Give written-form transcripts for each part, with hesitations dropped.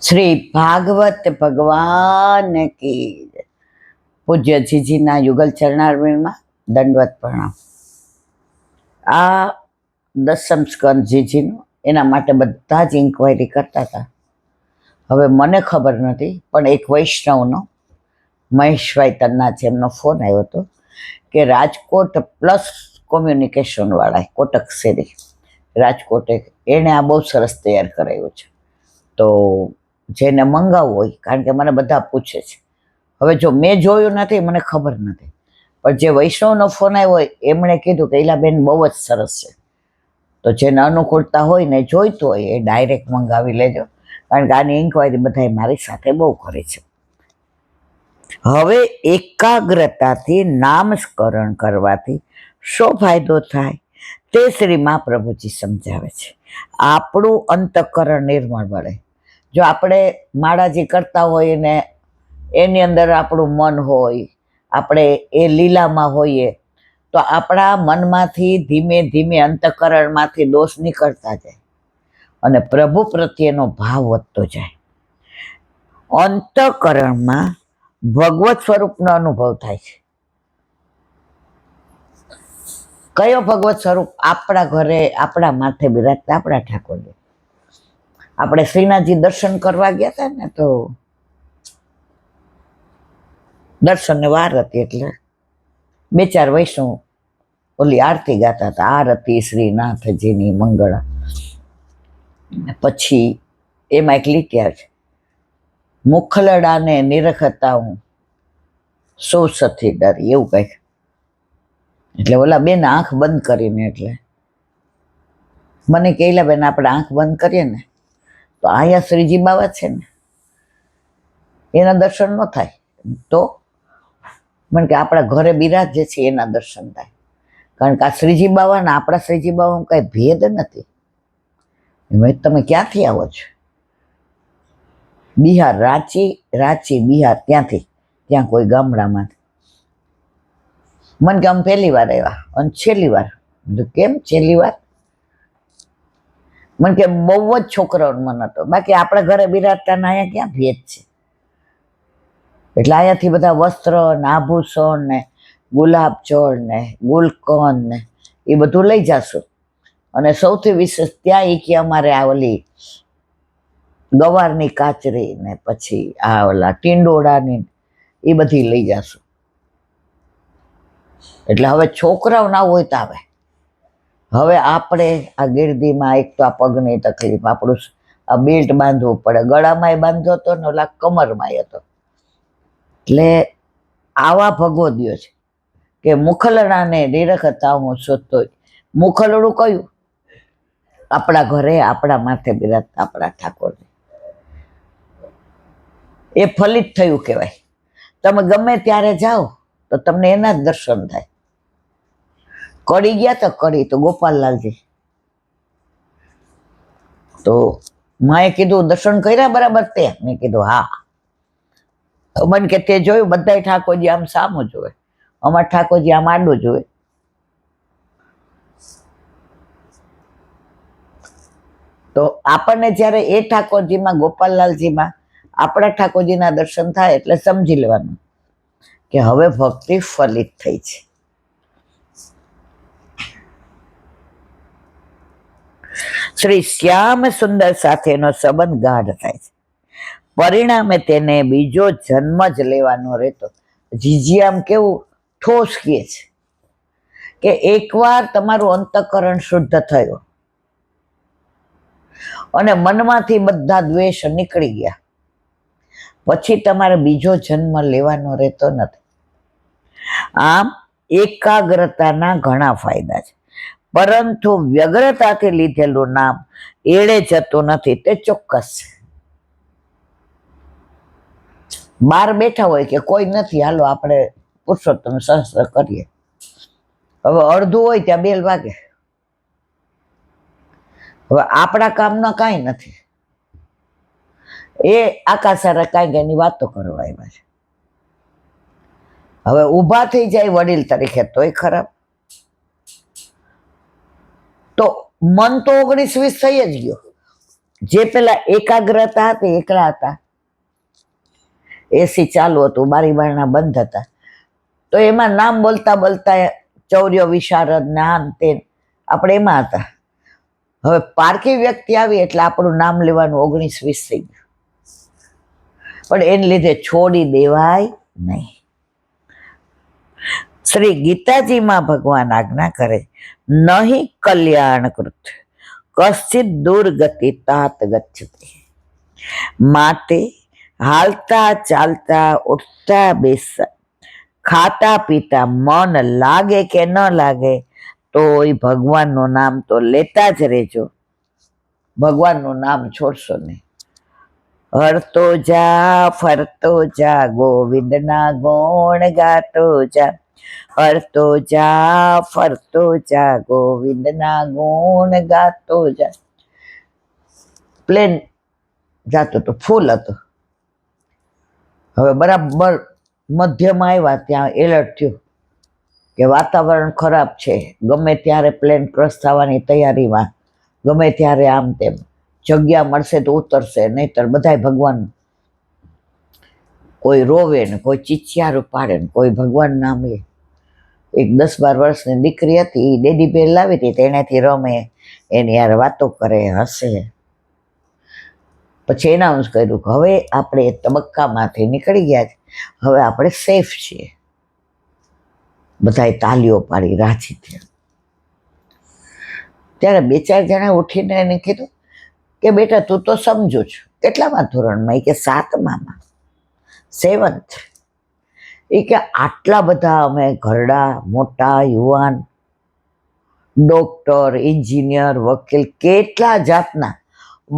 શ્રી ભાગવત ભગવાન કી જય. પૂજ્ય જીજીના યુગલ ચરણારવિંદમાં દંડવત પ્રણામ. આ દસમ સ્કંદ જીજીનો, એના માટે બધા જ ઇન્ક્વાયરી કરતા હતા. હવે મને ખબર નથી, પણ એક વૈષ્ણવનો મહેશભાઈ તન્ના છે, એમનો ફોન આવ્યો હતો કે રાજકોટ પ્લસ કોમ્યુનિકેશનવાળા કોટક શેરી રાજકોટે એણે આ બહુ સરસ તૈયાર કરાવ્યું છે. તો જેને મંગાવવું હોય, કારણ કે મને બધા પૂછે છે. હવે જો મેં જોયું નથી, મને ખબર નથી, પણ જે વૈષ્ણવનો ફોન આવ્યો હોય એમણે કીધું કે ઈલાબેન બહુ જ સરસ છે. તો જેને અનુકૂળતા હોય ને જોઈતું હોય એ ડાયરેક્ટ મંગાવી લેજો, કારણ કે આની ઇન્ક્વાયરી બધા મારી સાથે બહુ કરી છે. હવે એકાગ્રતાથી નામસ્મરણ કરવાથી શું ફાયદો થાય તે શ્રી મહાપ્રભુજી સમજાવે છે. આપણું અંતઃકરણ નિર્મળ બને. જો આપણે માળાજી કરતા હોય ને એની અંદર આપણું મન હોય, આપણે એ લીલામાં હોઈએ, તો આપણા મનમાંથી ધીમે ધીમે અંતઃકરણમાંથી દોષ નીકળતા જાય અને પ્રભુ પ્રત્યેનો ભાવ વધતો જાય. અંતઃકરણમાં ભગવત સ્વરૂપનો અનુભવ થાય છે. કયો ભગવત સ્વરૂપ? આપણા ઘરે આપણા માથે બિરાજતા આપણા ઠાકોરજી. આપણે શ્રીનાથજી દર્શન કરવા ગયા હતા ને, તો દર્શનને વાર હતી એટલે બે ચાર વૈષ્ણવ ઓલી આરતી ગાતા હતા, આરતી શ્રીનાથજીની મંગળા. પછી એમાં એક લીટ્યા છે, મુખલડાને નિરખતા હું સોસથી ડરી, એવું કંઈક. એટલે ઓલા બેન આંખ બંધ કરીને, એટલે મને કહેલા બેન આપણે આંખ બંધ કરીએ ને તો અહીંયા શ્રીજી બાવા છે ને એના દર્શન ન થાય, તો મને કે આપણા ઘરે બિરાજે છે એના દર્શન થાય. કારણ કે આ શ્રીજી બાવા ને આપણા શ્રીજી બાવાનું કઈ ભેદ નથી. એમાં તમે ક્યાંથી આવો છો? બિહાર, રાંચી બિહાર, ત્યાંથી ત્યાં કોઈ ગામડામાંથી. મને કે આમ પહેલી વાર આવ્યા અને છેલ્લી વાર. કેમ છેલ્લી વાર? મને કે બહુ જ છોકરાઓનો મન હતો, બાકી આપણા ઘરે બિરાજતા ને અહીંયા ક્યાં ભેદ છે? એટલે અહીંયાથી બધા વસ્ત્ર ને આભૂષણ ને ગુલાબ જળ ને ગુલકંદ ને એ બધું લઈ જશું. અને સૌથી વિશેષ ત્યાં એ કે અમારે આ ઓલી ગવારની કાચરી ને પછી આ ઓલા ટીંડોળાની એ બધી લઈ જશું. એટલે હવે છોકરાઓ ના હોય તો આવે. હવે આપણે આ ગીરદીમાં એક તો આ પગની તકલીફ, આપણું આ બેલ્ટ બાંધવું પડે, ગળામાંય બાંધ્યો હતો ને ઓલા કમરમાંય હતો. એટલે આવા ભગવદીઓ છે કે મુખલડાને નિરખતા હું શોધતો. મુખલડું કયું? આપણા ઘરે આપણા માથે બિરાજતા આપણા ઠાકોરજી. એ ફલિત થયું કહેવાય. તમે ગમે ત્યારે જાઓ તો તમને એના જ દર્શન થાય. કડી ગયા તો કડી તો ગોપાલલાલજી, તો માએ કીધું દર્શન કર્યા બરાબર તે? મેં કીધું હા. મને કે તે જોયું? બધા ઠાકોરજી આમ સામું જોવે, અમારા ઠાકોરજી આમ આડું જોવે. તો આપણને જ્યારે એ ઠાકોરજીમાં, ગોપાલલાલજીમાં આપણા ઠાકોરજીના દર્શન થાય એટલે સમજી લેવાનું કે હવે ભક્તિ ફલિત થઈ છે. શ્રી શ્યામ સુંદર સાથેનો સંબંધ ગાઢ થાય છે. પરિણામે તેને બીજો જન્મ જ લેવાનો રહેતો. જીજી આમ કેવું ઠોસ કહે છે કે એકવાર તમારું અંતઃકરણ શુદ્ધ થયું અને મનમાંથી બધા દ્વેષ નીકળી ગયા, પછી તમારે બીજો જન્મ લેવાનો રહેતો નથી. આમ એકાગ્રતાના ઘણા ફાયદા છે, પરંતુ વ્યગ્રતાથી લીધેલું નામ એળે જતું નથી, તે ચોક્કસ છે. બહાર બેઠા હોય કે કોઈ નથી, હાલો આપણે પુરુષોત્તમ સહસ્ત્ર કરીએ. હવે અડધું હોય ત્યાં બેલ વાગે. હવે આપણા કામના કાંઈ નથી, એ આકાશારે કાંઈક એની વાતો કરવા આવ્યા છે. હવે ઊભા થઈ જાય વડીલ તરીકે તોય ખરાબ. તો મન તો 19-20 થઈ જ ગયો. જે પેલા એકાગ્રતા હતી, એકલા હતા, એસી ચાલુ હતું, બારી બારણા બંધ હતા, તો એમાં નામ બોલતા બોલતા ચૌર્ય વિશારદ જ્ઞાન તે આપણે એમાં હતા. હવે પારકી વ્યક્તિ આવી એટલે આપણું નામ લેવાનું 19-20 થઈ ગયું, પણ એને લીધે છોડી દેવાય નહીં. શ્રી ગીતાજીમાં ભગવાન આજ્ઞા કરે, નહીં કલ્યાણકૃત કશ્ચિત દુર્ગતિ તાત ગચ્છતિ. માટે હાલતા ચાલતા ઉઠતા બેસતા ખાતા પીતા મન લાગે કે ન લાગે તોય ભગવાનનું નામ તો લેતા જ રહેજો. ભગવાનનું નામ છોડશો નહીં. હરતો જા ફરતો જા ગોવિંદના ગુણ ગાતો જા. હરતો જા ફરતો જા ગોવિંદના ગુણ ગાતો જા. પ્લેન જાતું હતું, ફૂલ હતું. હવે બરાબર મધ્યમાં આવ્યા ત્યાં એલર્ટ થયું કે વાતાવરણ ખરાબ છે, ગમે ત્યારે પ્લેન ક્રોસ થવાની તૈયારીમાં, ગમે ત્યારે આમ તેમ, જગ્યા મળશે તો ઉતરશે, નહીતર બધાય ભગવાન, કોઈ રોવે ને કોઈ ચીચિયારું પાડે ને કોઈ ભગવાન નામ લે. એક 10-12 વર્ષની દીકરી હતી, એ ડેડી બેલ લાવી હતી, તેનાથી રમે, એની યાર વાતો કરે, હસે. પછી એનાઉન્સ કર્યું કે હવે આપણે એ તબક્કામાંથી નીકળી ગયા છે, હવે આપણે સેફ છીએ. બધાએ તાલીઓ પાડી, રાજી થયા. ત્યારે 2-4 જણા ઉઠીને એને કીધું કે બેટા તું તો સમજુ છું, કેટલામાં ધોરણમાં? એ કે 7મામાં, 7th. એ કે આટલા બધા અમે ઘરડા મોટા યુવાન, ડોક્ટર, એન્જિનિયર, વકીલ, કેટલા જાતના,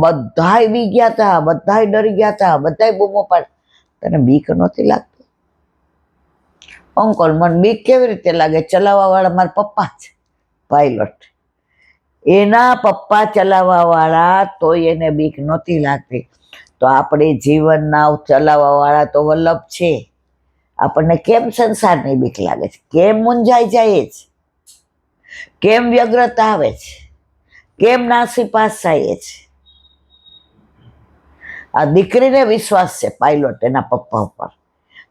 બધાય બી ગયા હતા, બધાય ડરી ગયા હતા, બધાય બૂમો પાડ. તને બીક નહોતી લાગતી? અંકલ મને બીક કેવી રીતે લાગે? ચલાવવા વાળા મારા પપ્પા છે પાયલોટ, એના પપ્પા ચલાવવા વાળા, તોય એને બીક નહોતી લાગતી. તો આપણે જીવન નાવ ચલાવવા વાળા તો વલ્લભ છે. આપણને કેમ સંસારની બીક લાગે છે? કેમ મૂંઝાઈ જાય છે? કેમ વ્યગ્રતા આવે છે? કેમ નાસીપાસ થાય છે? આ દીકરીને વિશ્વાસ છે પાયલોટ એના પપ્પા ઉપર,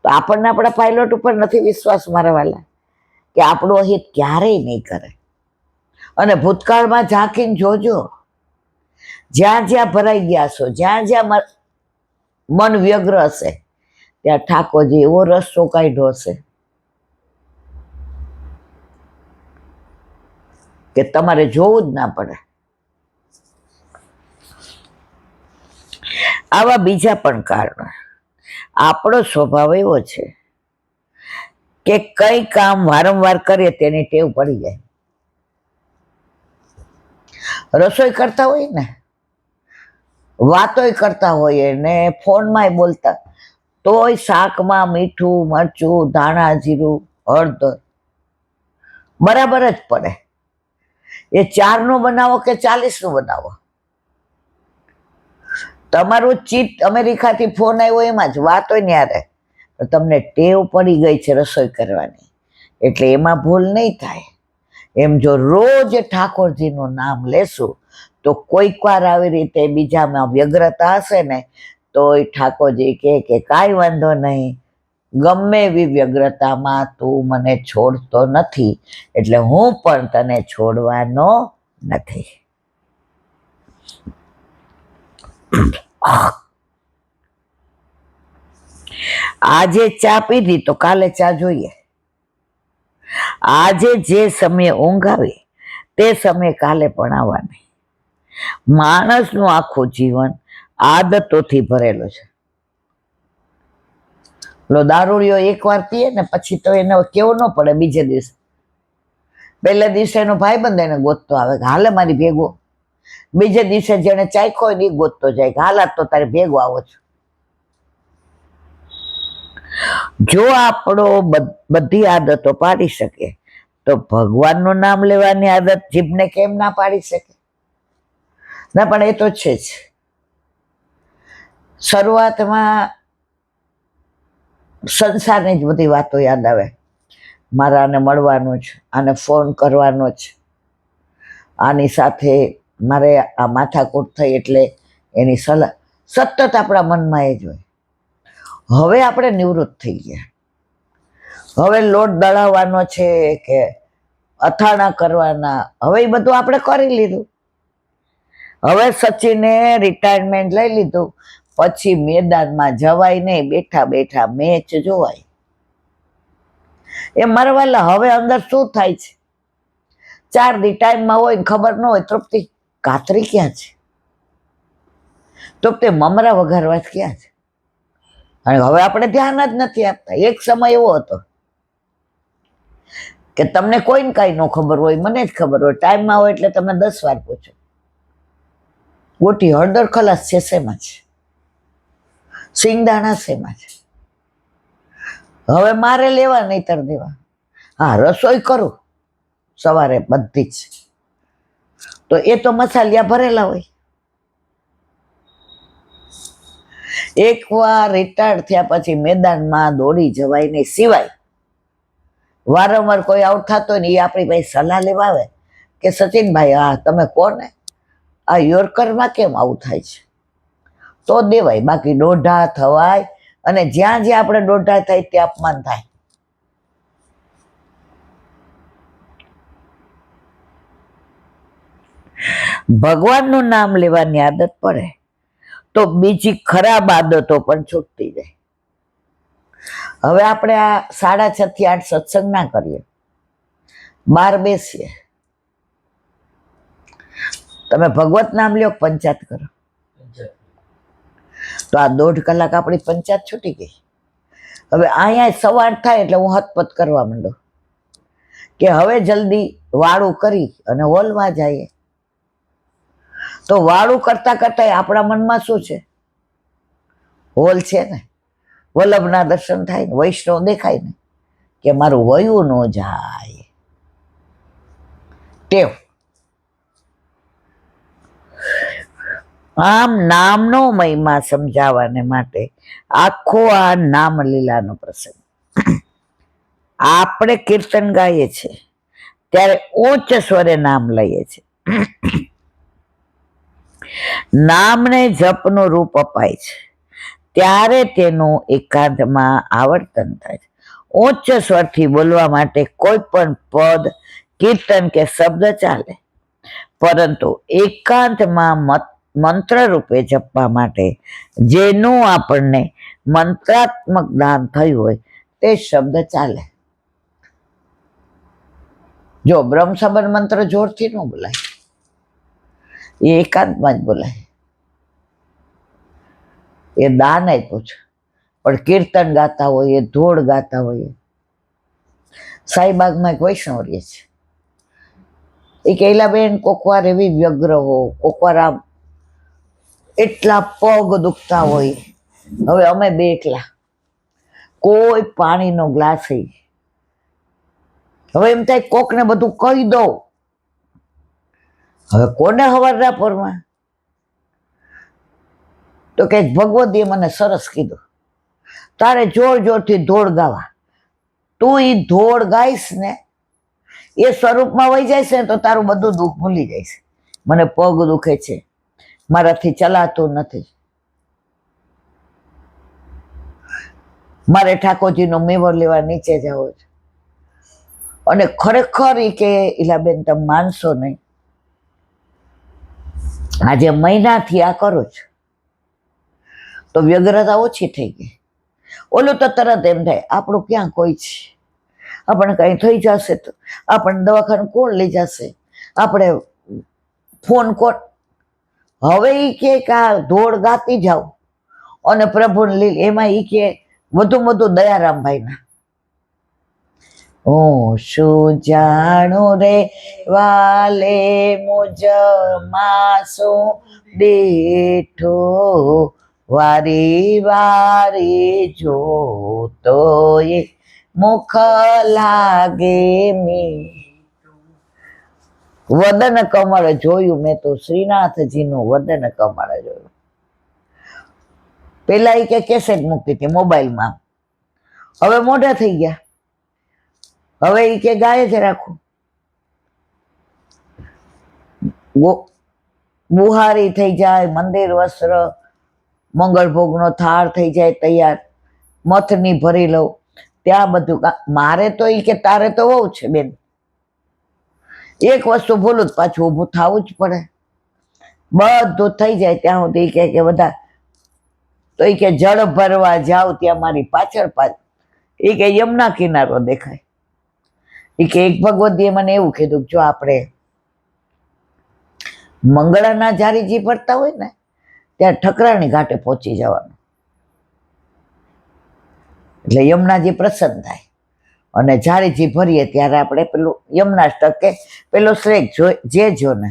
તો આપણને આપણા પાયલોટ ઉપર નથી વિશ્વાસ મારા વાલા, કે આપણું અહિત ક્યારેય નહીં કરે. અને ભૂતકાળમાં ઝાંકીને જોજો, જ્યાં જ્યાં ભરાઈ ગયા છો, જ્યાં જ્યાં મન વ્યગ્ર હશે, ત્યાં ઠાકોરજી એવો રસ્તો કાઢ્યો હશે કે તમારે જોવું જ ના પડે. આવા બીજા પણ કારણો. આપણો સ્વભાવ એવો છે કે કઈ કામ વારંવાર કરીએ તેની ટેવ પડી જાય. રસોઈ કરતા હોય ને, વાતોય કરતા હોઈએ ને, ફોનમાંય બોલતા, તોય શાકમાં મીઠું, મરચું, ધાણા, જીરું, હળદર બરાબર જ પડે. એ 4નું બનાવો કે 40નું બનાવો, તમારું ચિત્ત અમેરિકાથી ફોન આવ્યો એમાં જ વાત હોય ને યારે, તો તમને ટેવ પડી ગઈ છે રસોઈ કરવાની, એટલે એમાં ભૂલ નહીં થાય. એમ જો રોજ ઠાકોરજીનું નામ લેશું તો કોઈક વાર આવી રીતે બીજામાં વ્યગ્રતા હશે ને, તો એ ઠાકોરજી કે કાંઈ વાંધો નહીં, ગમે એવી વ્યગ્રતામાં તું મને છોડતો નથી, એટલે હું પણ તને છોડવાનો નથી. આજે ચા પીધી તો કાલે ચા જોઈએ. આજે જે સમયે ઊંઘ આવી તે સમયે કાલે પણ આવવાની. માણસનું આખું જીવન આદતોથી ભરેલું છે. દારૂડિયો 1 વાર પીએ ને પછી તો એને કેવો ન પડે. બીજે દિવસે, પહેલા દિવસે એનો ભાઈબંધ એને ગોતતો આવે કે હાલે મારી ભેગો. બીજે દિવસે જેને ચાખ્યો હોય એ ગોતતો જાય કે હાલાત તો તારે ભેગો આવો છો. જો આપણો બધી આદતો પાડી શકે તો ભગવાનનું નામ લેવાની આદત જીભને કેમ ના પાડી શકે? ના, પણ એ તો છે જ. શરૂઆતમાં સંસારની જ બધી વાતો યાદ આવે. મારે આને મળવાનું છે, આને ફોન કરવાનો છે, આની સાથે મારે આ માથાકૂટ થઈ એટલે એની સલાહ સતત આપણા મનમાં એ જ હોય. હવે આપણે નિવૃત્ત થઈ ગયા. હવે લોટ દળાવવાનો છે કે અથાણા કરવાના, હવે એ બધું આપણે કરી લીધું. હવે સચિને રિટાયરમેન્ટ લઈ લીધું, પછી મેદાનમાં જવાય નહીં, બેઠા બેઠા મેચ જોવાય. એ મરવાલા હવે અંદર શું થાય છે? 4 દી ટાઈમમાં હોય ને ખબર ન હોય. તૃપ્તિ કાતરી ક્યાં છે? તૃપ્તિ મમરા વઘારવા ક્યાં છે? અને હવે આપણે ધ્યાન જ નથી આપતા. એક સમય એવો હતો કે તમને કોઈને કાંઈ ન ખબર હોય, મને જ ખબર હોય. ટાઈમમાં હોય એટલે તમે 10 વાર પૂછો, ગોટી હળદર ખલાસ છે શેમાં છે, સિંગદાણા શેમાં છે. હવે મારે લેવા નહીતર દેવા. હા, રસોઈ કરું સવારે બધી જ, તો એ તો મસાલિયા ભરેલા હોય. એકવાર રિટાયર્ડ થયા પછી મેદાનમાં દોડી જવાય નહીં. સિવાય વારંવાર કોઈ આઉટ થતો ને એ આપણી પાસે સલાહ લેવા આવે કે સચિનભાઈ, હા તમે કોને આ યોર્કરમાં કેમ આવું થાય છે, તો દેવાય. બાકી દોઢા થવાય, અને જ્યાં જ્યાં આપણે દોઢા થાય ત્યાં અપમાન થાય. ભગવાનનું નામ લેવાની આદત પડે તો બીજી ખરાબ આદતો પણ છૂટતી જાય. હવે આપણે આ 6:30 થી 8 સત્સંગ ના કરીએ, બહાર બેસીએ. તમે ભગવત નામ લ્યો, પંચાયત કરો, તો આ 1.5 કલાક આપણી પંચાયત છૂટી ગઈ. હવે અહીંયા સવાર થાય એટલે હું હતપત કરવા માંડું કે હવે જલ્દી વાળું કરી અને હોલમાં જઈએ. તો વાળું કરતા કરતા આપણા મનમાં શું છે? હોલ છે ને, વલ્લભના દર્શન થાય ને, વૈષ્ણવ દેખાય ને, કે મારું વયું ન જાય. ટેવ. આમ નામનો મહિમા સમજાવવાને માટે આખો આ નામ લીલાનો પ્રસંગ. આપણે કીર્તન ગાઈએ છીએ ત્યારે ઉચ્ચ સ્વરે નામ લઈએ છીએ. નામને જપનું રૂપ અપાય છે ત્યારે તેનું એકાંતમાં આવર્તન થાય છે. ઉચ્ચ સ્વરથી બોલવા માટે કોઈ પણ પદ, કીર્તન કે શબ્દ ચાલે, પરંતુ એકાંતમાં મંત્ર રૂપે જપવા માટે જેનું આપણને મંત્રાત્મક જ્ઞાન થયું હોય તે શબ્દ ચાલે. જો બ્રહ્મ સંબંધ મંત્ર જોરથી ન બોલાય, એ એકાંતમાં જ બોલાય. એ દાન આપ્યું છે, પણ કીર્તન ગાતા હોઈએ, ધોળ ગાતા હોઈએ. સાઈબાગમાં એક વૈષ્ણવ રહે છે, એ કૈલાબેન કોકવાર એવી વ્યગ્ર હો, કોકવાર આમ એટલા પગ દુખતા હોય. હવે અમે 2 એકલા, કોઈ પાણીનો ગ્લાસ. હવે એમ થાય કોકને બધું કહી દઉં. હવે કોને હવારના પોરમાં? તો કે ભગવતીએ મને સરસ કીધું, તારે જોર જોરથી ધોળ ગાવા. તું એ ધોળ ગાઈશ ને, એ સ્વરૂપમાં વહી જાય છે તો તારું બધું દુઃખ ભૂલી જાય છે. મને પગ દુખે છે, મારાથી ચલાતું નથી, મારે ઠાકોરજીનો મેવો લેવા નીચે જવો છે. અને ખરેખર એ કે ઈલાબેન તમે માનશો નહીં, આજે મહિનાથી આ કરું છું તો વ્યગ્રતા ઓછી થઈ ગઈ. ઓલું તો તરત એમ થાય આપણું ક્યાં કોઈ છે, આપણે કંઈ થઈ જશે તો આપણને દવાખાને કોણ લઈ જશે, આપણે ફોન કોણ. હવે એ કે આ ધોળ ગાતી જાઓ અને પ્રભુને લીલ. એમાં એ કે વધુ દયારામભાઈના હું શું જાણું રે વાલે મુજ માસું બેઠો, વારી વારી જોતો એ મુખ લાગે મી. વદન કમળ જોયું મેં તો, શ્રીનાથજીનું વદન કમળ જોયું. પેલા એ કે કેસેટ મૂકતી હતી મોબાઈલમાં, હવે મોઢા થઈ ગયા. હવે એ કે ગાય જ રાખું. બુહારી થઈ જાય, મંદિર વસ્ત્ર, મંગળ ભોગનો થાળ થઈ જાય તૈયાર, મથની ભરી લઉં, ત્યાં બધું મારે તો એ કે તારે તો બહુ છે બેન, એક વસ્તુ ભૂલું જ પાછું ઊભું થવું જ પડે. બધું થઈ જાય ત્યાં સુધી કે બધા તો એ કે જળ ભરવા જાવ ત્યાં મારી પાછળ એ કે યમુના કિનારો દેખાય. એ કે એક ભગવતીએ મને એવું કીધું, જો આપણે મંગળાના જારીજી ભરતા હોય ને ત્યાં ઠકરાણી ઘાટે પહોંચી જવાનું, એટલે યમુનાજી પ્રસન્ન થાય. અને જારીજી ભરીએ ત્યારે આપણે પેલું યમુનાષ્ટક કે પેલો શ્રેક જે જો ને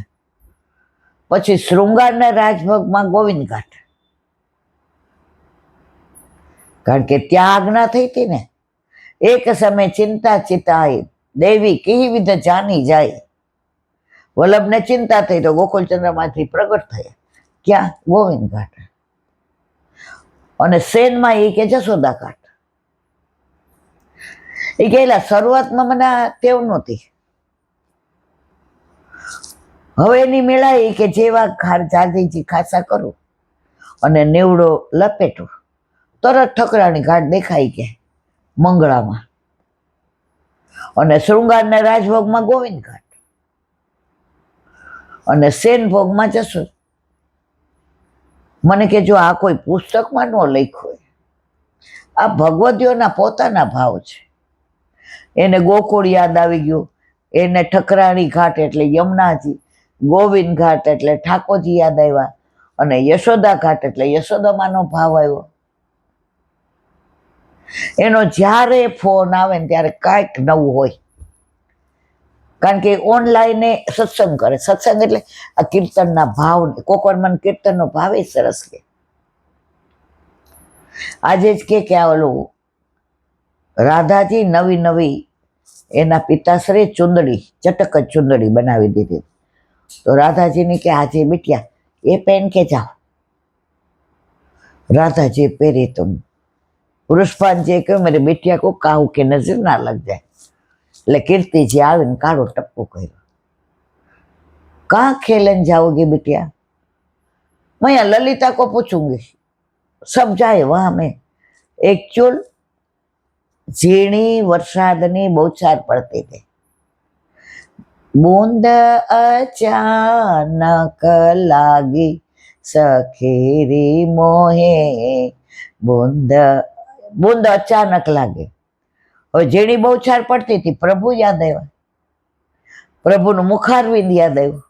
પછી શૃંગારના રાજભોગમાં ગોવિંદ ઘાટ, કારણ કે ત્યાં આજ્ઞા થઈ હતી ને, એક સમય ચિંતા ચિતાય દેવી કેવી વિધ જાની જાય. વલ્લભને ચિંતા થઈ તો ગોકુળચંદ્રમાંથી પ્રગટ થયા. ક્યાં? ગોવિંદ ઘાટ. અને સેનમાં એ કે જશોદા ઘાટ. એ કહેલા શરૂઆતમાં મને ટેવ નહોતી, હવે એની મેળા એ કે જેવા જાજીજી ખાસા કરું અને નેવડો લપેટું, તરત ઠકરાણી ઘાટ દેખાઈ ગયા મંગળામાં, અને શૃંગારના રાજભોગમાં ગોવિંદ ઘાટ, અને સેન ભોગમાં જશો. મને કે જો આ કોઈ પુસ્તકમાં ન લખ્યું હોય, આ ભગવતીઓના પોતાના ભાવ છે. એને ગોકુળ યાદ આવી ગયું, એને ઠકરાણી ઘાટ એટલે યમુનાજી, ગોવિંદ ઘાટ એટલે ઠાકોરજી યાદ આવ્યા, અને યશોદા ઘાટ એટલે યશોદામાનો ભાવ આવ્યો. એનો જ્યારે ફોન આવે ને ત્યારે કાંઈક નવું હોય, કારણ કે ઓનલાઈન સત્સંગ કરે. સત્સંગ એટલે આ કીર્તનના ભાવ, કોકવાર મને કીર્તનનો ભાવ એ સરસ કે આજે જ કે આ ઓલું રાધાજી નવી એના પિતાશ્રી ચુંદડી, ચટક જ ચુંદડી બનાવી દીધી. તો રાધાજીને કે આજે बिटिया એ પહેન के जाओ. राधाजी પહેરી તુમ. પુરુષપાનજીએ કહ્યું મેરે बिटिया को काहू के नजर ना लग जाए. એટલે કીર્તિજી આવીને કાળો ટપ્પો કર્યો. कहाँ खेलन जाओगी बिटिया? मैं यहाँ ललिता को पूछूंगी. सब जाए वहां में. एक्चुअल ઝીણી વરસાદની બૌછાર પડતી હતી. બૂંદ અચાનક લાગી સખીરી મોહે. બૂંદ અચાનક લાગે. હવે ઝીણી બૌછાર પડતી હતી, પ્રભુ યાદ આવ્યા, પ્રભુનું મુખારવિંદ યાદ આવ્યું,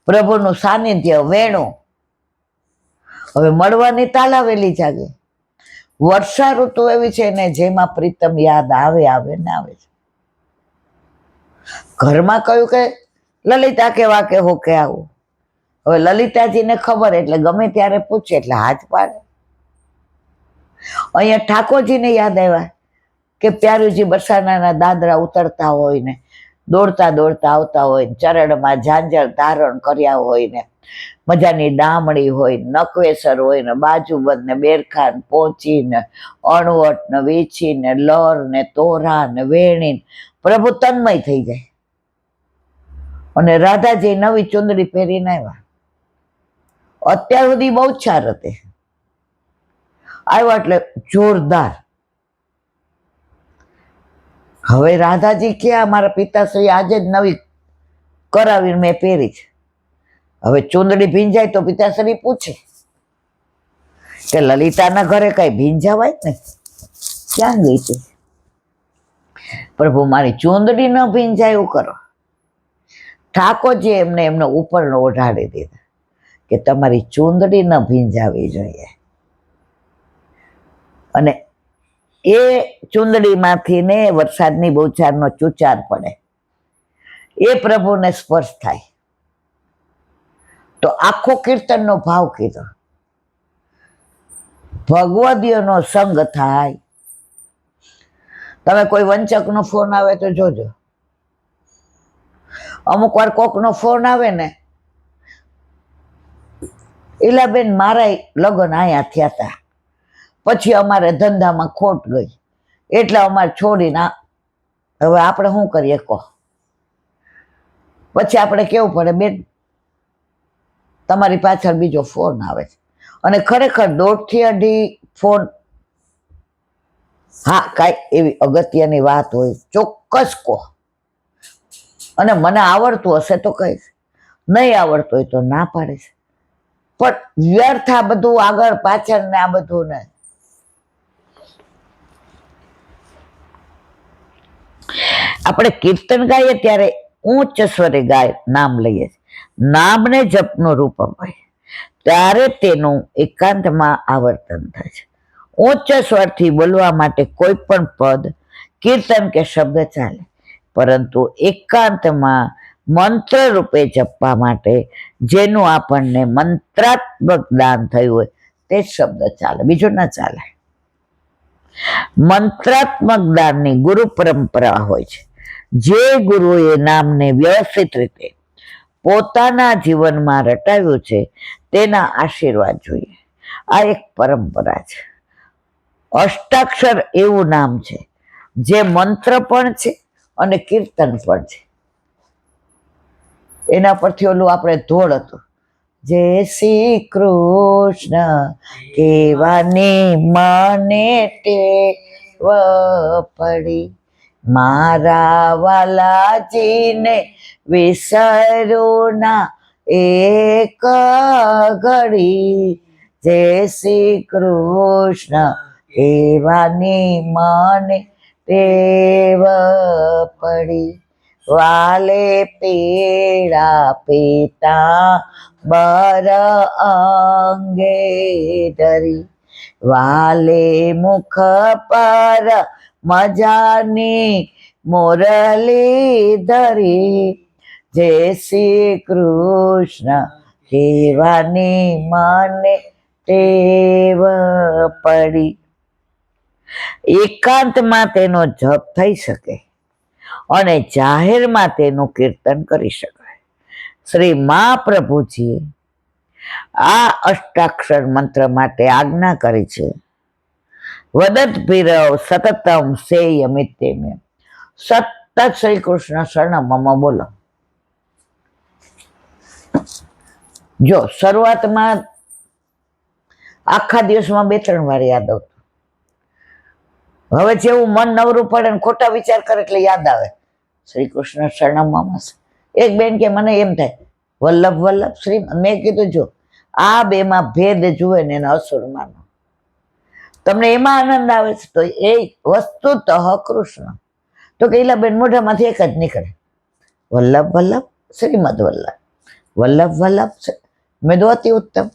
પ્રભુનું સાનિધ્ય વેણું. હવે મળવાની તાલાવેલી જાગે. વર્ષા ઋતુ એવી છે ને જેમાં પ્રીતમ યાદ આવે ને આવે છે. ઘરમાં કહ્યું કે લલિતા કેવા કે હો કે આવું. હવે લલિતાજીને ખબર એટલે ગમે ત્યારે પૂછે એટલે હાથ પાડે. અહીંયા ઠાકોરજીને યાદ આવ્યા કે પ્યારુજી બરસાનાના દાદરા ઉતરતા હોય ને દોડતા આવતા હોય ને ચરણમાં ઝાંઝર ધારણ કર્યા હોય ને મજાની ડામડી હોય, નકવેસર હોય ને બાજુબંધ ને બેરખાન પોચી ને અણવટ ને વીછી ને લર ને તોરા ને વેણી, પ્રભુ તન્મય થઈ જાય. અને રાધાજી નવી ચુંદડી પહેરીને આવ્યા. અત્યાર સુધી બહુ ચાર હતી, આવ્યા એટલે જોરદાર. હવે રાધાજી ક્યાં? મારા પિતાશ્રી આજે જ નવી કરાવીને મેં પહેરી છે. હવે ચુંદડી ભીંજાય તો પિતાશ્રી પૂછે કે લલિતાના ઘરે કઈ ભીંજાવાય ને, ક્યાં ગઈ છે? પ્રભુ મારી ચુંદડી ન ભીંજાય એવું કરો. ઠાકોરજી એમને ઉપર ઓઢાડી દીધા કે તમારી ચુંદડી ન ભીંજાવી જોઈએ. અને એ ચુંદડીમાંથી ને વરસાદની બૌછારનો ચુચાર પડે, એ પ્રભુને સ્પર્શ થાય. તો આખો કીર્તનનો ભાવ કીધો. ભગવદીઓનો સંગ થાય. તમે કોઈ વંચકનો ફોન આવે તો જોજો, અમુક વાર કોકનો ફોન આવે ને, ઈલાબેન મારા લગ્ન આયા થયા હતા, પછી અમારે ધંધામાં ખોટ ગઈ એટલે અમારે છોડીને, હવે આપણે શું કરીએ કહો? પછી આપણે કેવું પડે બેન તમારી પાછળ બીજો ફોન આવે છે અને ખરેખર 1.5 થી 2.5 ફોન, હા કાંઈ એવી અગત્યની વાત હોય ચોક્કસ કહો, અને મને આવડતું હશે તો કહીશ, નહીં આવડતું હોય તો ના પાડીશ, પણ વ્યર્થ આ બધું આગળ પાછળ ને આ બધું ને. આપણે કીર્તન ગાઈએ ત્યારે ઉચ્ચ સ્વરે ગાય નામ લઈએ, નામને જપનું રૂપમ હોય ત્યારે તેનું એકાંતમાં આવર્તન થાય છે. ઉચ્ચ સ્વરથી બોલવા માટે કોઈ પણ પદ, કીર્તન કે શબ્દ ચાલે, પરંતુ એકાંતમાં મંત્ર રૂપે જપવા માટે જેનું આપણને મંત્રાત્મક દાન થયું હોય તે શબ્દ ચાલે, બીજું ના ચાલે. મંત્રાત્મક દાનની ગુરુ પરંપરા હોય છે. જે ગુરુએ નામને વ્યવસ્થિત રીતે પોતાના જીવનમાં રટાવ્યું છે તેના આશીર્વાદ જોઈએ. આ એક પરંપરા છે. અષ્ટાક્ષર એવું નામ છે જે મંત્ર પણ છે અને કીર્તન પણ છે. એના પરથી ઓલું આપણે ધોળ હતું, જય શ્રી કૃષ્ણ કેવાની મને ટેવ પડી, મારા વાલાજીને વિસરું ના એક ઘડી, જય શ્રી કૃષ્ણ કેવાની મને ટેવ પડી, વાલે પીળા પીતાંબર અંગે ધરી, વાલે મુખ પર મજાની મુરલી ધરી, જય શ્રી કૃષ્ણ કેવાની મને ટેવ પડી. એકાંતમાં તેનો જપ થઈ શકે અને જાહેરમાં તેનું કીર્તન કરી શકાય. શ્રી મહાપ્રભુજીએ આ અષ્ટાક્ષર મંત્ર માટે આજ્ઞા કરી છે. વદત ભીરવ સતતમ સેયમિત્યમે, સતત શ્રી કૃષ્ણ શરણમમ બોલો. જો શરૂઆતમાં આખા દિવસમાં 2-3 વાર યાદ આવતું, હવે જેવું મન નવરું પડે ને ખોટા વિચાર કરે એટલે યાદ આવે શ્રી કૃષ્ણ શરણમમ. એક બેન કે મને એમ થાય વલ્લભ વલ્લભ શ્રી, મેં કીધું જો આ બેમાં ભેદ જુએ ને એને અસુર માનો, તમને એમાં આનંદ આવે છે તો એ વસ્તુતઃ કૃષ્ણ. તો કે બેન મોઢામાંથી એક જ નીકળે, વલ્લભ વલ્લભ શ્રીમદ વલ્લભ, વલ્લભ વલ્લભ મેં દો અતિ ઉત્તમ.